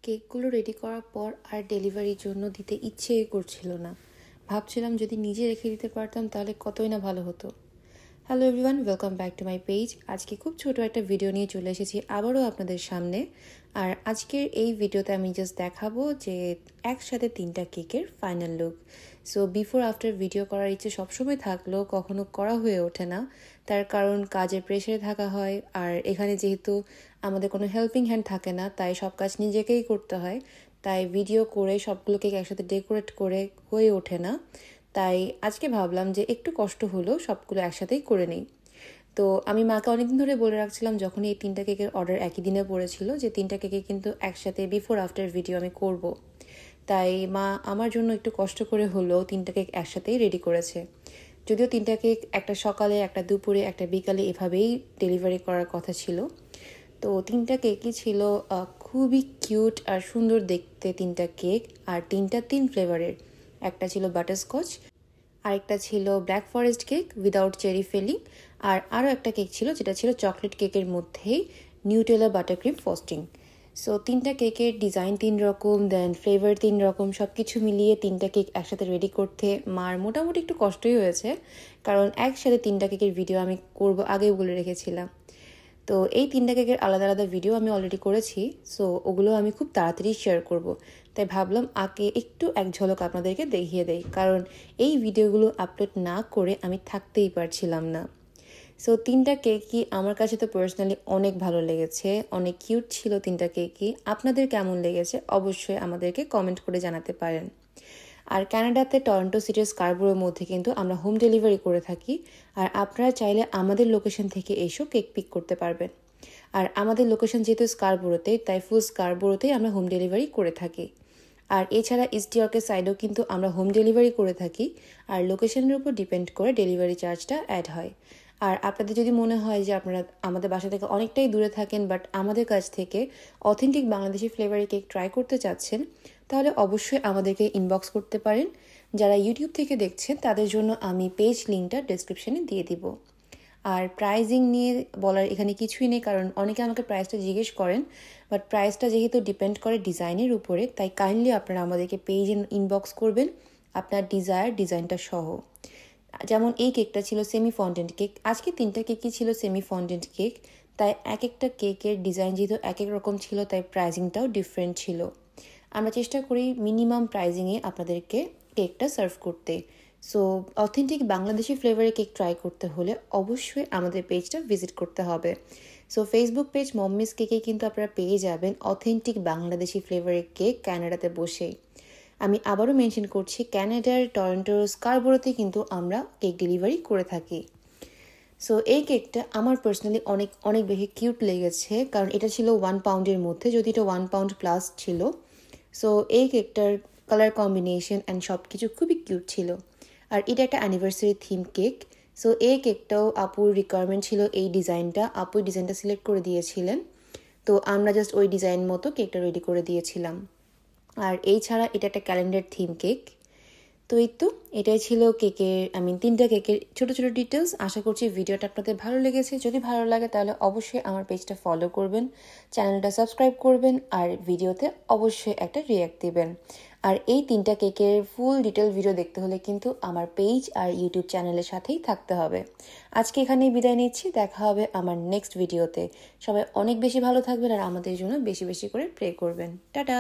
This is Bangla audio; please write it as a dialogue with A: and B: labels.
A: কেকগুলো রেডি করার পর আর ডেলিভারির জন্য দিতে ইচ্ছেই করছিল না। ভাবছিলাম যদি নিজে রেখে দিতে পারতাম তাহলে কতই না ভালো হতো। Hello everyone, welcome back to my page. আজকে খুব ছোট একটা ভিডিও নিয়ে চলে এসেছি আবারও আপনাদের সামনে। আর আজকের এই ভিডিওতে আমি জাস্ট দেখাবো যে একসাথে 3টা কেকের final look. So before after video করার ইচ্ছে সবসময় থাকলেও কখনো করা হয়ে ওঠে না, তার কারণ কাজের প্রেশারে থাকা হয়। আর এখানে যেহেতু আমাদের কোনো হেল্পিং হ্যান্ড থাকে না, তাই সব কাজ নিজেকেই করতে হয়। তাই ভিডিও করে সবগুলো কেক একসাথে ডেকোরেট করে হয়ে ওঠে না। তাই আজকে ভাবলাম যে একটু কষ্ট হলেও সবগুলো একসাথেই করে নেই। তো আমি মাকে অনেকদিন ধরে বলে রাখছিলাম, যখন এই 3টা কেকের অর্ডার একই দিনে পড়েছিল, যে 3টা কেকে কিন্তু একসাথে বিফোর আফটার ভিডিও আমি করব। তাই মা আমার জন্য একটু কষ্ট করে হলেও 3টা কেক একসাথেই রেডি করেছে। যদিও 3টা কেক একটা সকালে, একটা দুপুরে, একটা বিকালে এভাবেই ডেলিভারি করার কথা ছিল। তো 3টা কেকই ছিল খুবই কিউট আর সুন্দর দেখতে 3টা কেক, আর 3টা 3 ফ্লেভারের। একটা ছিল বাটারস্কচ, আরেকটা ছিল black forest cake without cherry filling, আর আরও একটা কেক ছিল যেটা ছিল চকলেট কেকের মধ্যেই নিউটেলা বাটারক্রিম ফ্রস্টিং। সো 3টা কেকের ডিজাইন 3 রকম, দেন ফ্লেভার 3 রকম, সব কিছু মিলিয়ে 3টা কেক একসাথে রেডি করতে মার মোটামুটি একটু কষ্টই হয়েছে, কারণ একসাথে 3টা কেকের ভিডিও আমি করব আগেই বলে রেখেছিলাম। তো এই 3টা কেকের আলাদা আলাদা ভিডিও আমি অলরেডি করেছি, সো ওগুলো আমি খুব তাড়াতাড়ি শেয়ার করব। তাই ভাবলাম আগে একটু এক ঝলক আপনাদেরকে দেখিয়ে দেই, কারণ এই ভিডিওগুলো আপলোড না করে আমি থাকতেই পারছিলাম না। সো 3টা কেকই আমার কাছে তো পার্সোনালি অনেক ভালো লেগেছে, অনেক কিউট ছিল 3টা কেকই। আপনাদের কেমন লেগেছে অবশ্যই আমাদেরকে কমেন্ট করে জানাতে পারেন। আর কানাডাতে টরন্টো সিটির স্কারবোরোর মধ্যে কিন্তু আমরা হোম ডেলিভারি করে থাকি, আর আপনারা চাইলে আমাদের লোকেশন থেকে এসেও কেক পিক করতে পারবেন। আর আমাদের লোকেশন যেহেতু স্কারবোরোতেই, তাই ফুল স্কারবোরোতেই আমরা হোম ডেলিভারি করে থাকি। আর এছাড়া ইস্ট ইয়র্কের সাইডেও কিন্তু আমরা হোম ডেলিভারি করে থাকি, আর লোকেশনের উপর ডিপেন্ড করে ডেলিভারি চার্জটা অ্যাড হয়। আর আপনাদের যদি মনে হয় যে আপনারা আমাদের বাসা থেকে অনেকটাই দূরে থাকেন, বাট আমাদের কাছ থেকে অথেন্টিক বাংলাদেশি ফ্লেভারের কেক ট্রাই করতে চাচ্ছেন, তাহলে অবশ্যই আমাদেরকে ইনবক্স করতে পারেন। যারা ইউটিউব থেকে দেখছেন তাদের জন্য আমি পেজ লিঙ্কটা ডেসক্রিপশনে দিয়ে দিব। আর প্রাইজিং নিয়ে বলার এখানে কিছুই নেই, কারণ অনেকে আমাকে প্রাইসটা জিজ্ঞেস করেন, বাট প্রাইসটা যেহেতু ডিপেন্ড করে ডিজাইনের উপরে, তাই কাইন্ডলি আপনারা আমাদেরকে পেজে ইনবক্স করবেন আপনার ডিজাইনটা সহ। যেমন এই কেকটা ছিল সেমি ফন্ডেন্ট কেক, আজকে 3টা কেকই ছিল সেমি ফন্ডেন্ট কেক। তাই এক একটা কেকের ডিজাইন যেহেতু এক এক রকম ছিল, তাই প্রাইজিংটাও ডিফারেন্ট ছিল। আমরা চেষ্টা করি মিনিমাম প্রাইজিংয়ে আপনাদেরকে কেকটা সার্ভ করতে। সো অথেন্টিক বাংলাদেশি ফ্লেভারের কেক ট্রাই করতে হলে অবশ্যই আমাদের পেজটা ভিজিট করতে হবে। সো ফেসবুক পেজ মম্মিস কেকে কিন্তু আপনারা পেয়ে যাবেন অথেন্টিক বাংলাদেশি ফ্লেভারের কেক কানাডাতে বসেই। আমি আবারও মেনশন করছি, কানাডার টরন্টোর স্কারবোরোতে কিন্তু আমরা কেক ডেলিভারি করে থাকি। সো এই কেকটা আমার পার্সোনালি অনেক অনেক বেশি কিউট লেগেছে, কারণ এটা ছিল 1 পাউন্ডের মধ্যে, যদি এটা 1 পাউন্ড প্লাস ছিল। সো এই কেকটার কালার কম্বিনেশন অ্যান্ড সব কিছু খুবই কিউট ছিল। আর এটা একটা অ্যানিভার্সারি থিম কেক। সো এই কেকটাও আপুর রিকোয়ারমেন্ট ছিল, এই ডিজাইনটা আপু ডিজাইনটা সিলেক্ট করে দিয়েছিলেন। তো আমরা জাস্ট ওই ডিজাইন মতো কেকটা রেডি করে দিয়েছিলাম। আর এই ছাড়া এটা একটা ক্যালেন্ডার থিম কেক। তো এই তো এটাই ছিল কেকের 3টা কেকের ছোট ছোট ডিটেলস। আশা করছি ভিডিওটা আপনাদের ভালো লেগেছে। যদি ভালো লাগে তাহলে অবশ্যই আমার পেজটা ফলো করবেন, চ্যানেলটা সাবস্ক্রাইব করবেন, আর ভিডিওতে অবশ্যই একটা রিঅ্যাক্ট দিবেন। আর এই 3টা কেকের ফুল ডিটেল ভিডিও দেখতে হলে কিন্তু আমার পেজ আর ইউটিউব চ্যানেলের সাথেই থাকতে হবে। আজকে এখানেই বিদায় নিচ্ছি, দেখা হবে আমার নেক্সট ভিডিওতে। সবাই অনেক বেশি ভালো থাকবেন আর আমাদের জন্য বেশি বেশি করে প্রে করবেন। টাটা।